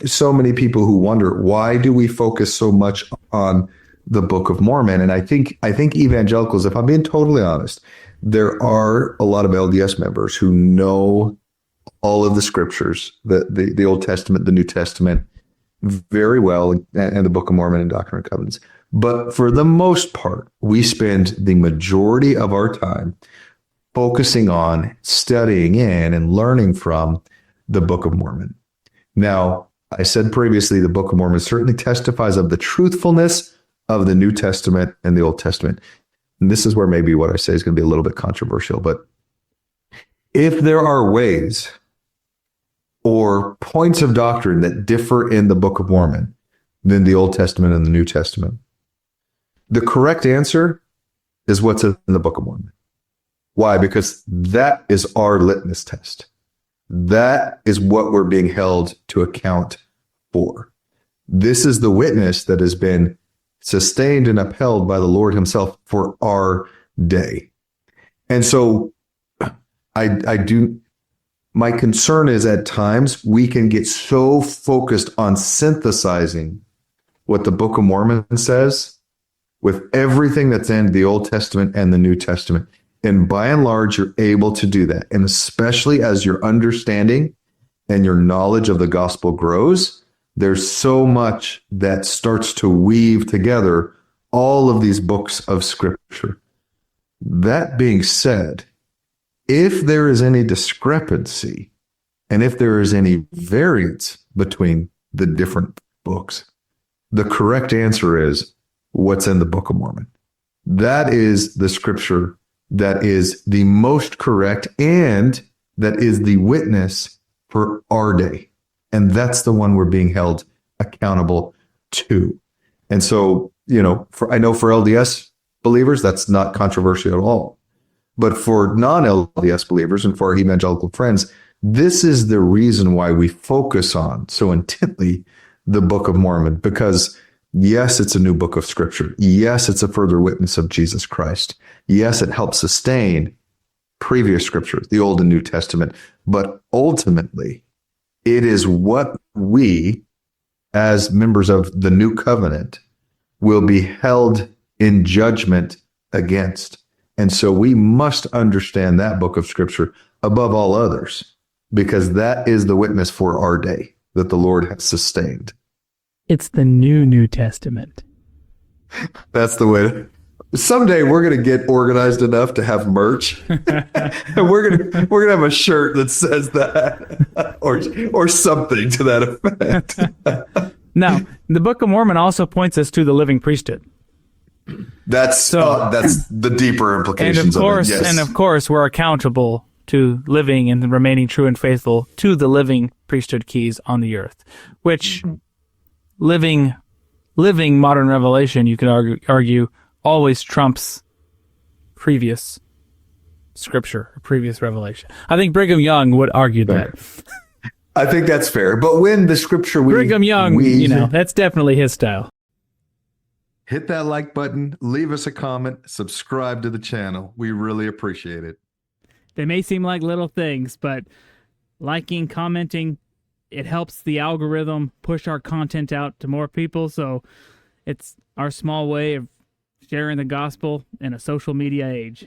so many people who wonder, why do we focus so much on the Book of Mormon? And I think evangelicals, if I'm being totally honest, there are a lot of LDS members who know all of the scriptures, the Old Testament, the New Testament, very well, and the Book of Mormon and Doctrine and Covenants. But for the most part, we spend the majority of our time focusing on studying in and learning from the Book of Mormon. Now, I said previously, the Book of Mormon certainly testifies of the truthfulness of the New Testament and the Old Testament. And this is where maybe what I say is going to be a little bit controversial, but if there are ways or points of doctrine that differ in the Book of Mormon than the Old Testament and the New Testament, the correct answer is what's in the Book of Mormon. Why? Because that is our litmus test. That is what we're being held to account for. This is the witness that has been sustained and upheld by the Lord himself for our day. And so my concern is at times we can get so focused on synthesizing what the Book of Mormon says with everything that's in the Old Testament and the New Testament. And by and large, you're able to do that. And especially as your understanding and your knowledge of the gospel grows, there's so much that starts to weave together all of these books of scripture. That being said, if there is any discrepancy and if there is any variance between the different books, the correct answer is what's in the Book of Mormon. That is the scripture that is the most correct and that is the witness for our day. And that's the one we're being held accountable to. And so, I know for LDS believers, that's not controversial at all. But for non-LDS believers and for our evangelical friends, this is the reason why we focus on so intently the Book of Mormon, because yes, it's a new book of scripture. Yes, it's a further witness of Jesus Christ. Yes, it helps sustain previous scriptures, the Old and New Testament. But ultimately, it is what we, as members of the new covenant, will be held in judgment against. And so we must understand that book of scripture above all others, because that is the witness for our day that the Lord has sustained. It's the New Testament. That's the way. Someday we're going to get organized enough to have merch, and we're going to have a shirt that says that, or something to that effect. Now, the Book of Mormon also points us to the living priesthood. That's the deeper implications of course, of it. Yes. And of course, we're accountable to living and remaining true and faithful to the living priesthood keys on the earth, which living modern revelation, you can argue always trumps previous scripture or previous revelation. I think Brigham Young would argue that. I think that's fair. But when the scripture Brigham Young, that's definitely his style. Hit that like button, leave us a comment, subscribe to the channel. We really appreciate it. They may seem like little things, but liking, commenting, it helps the algorithm push our content out to more people. So it's our small way of sharing the gospel in a social media age.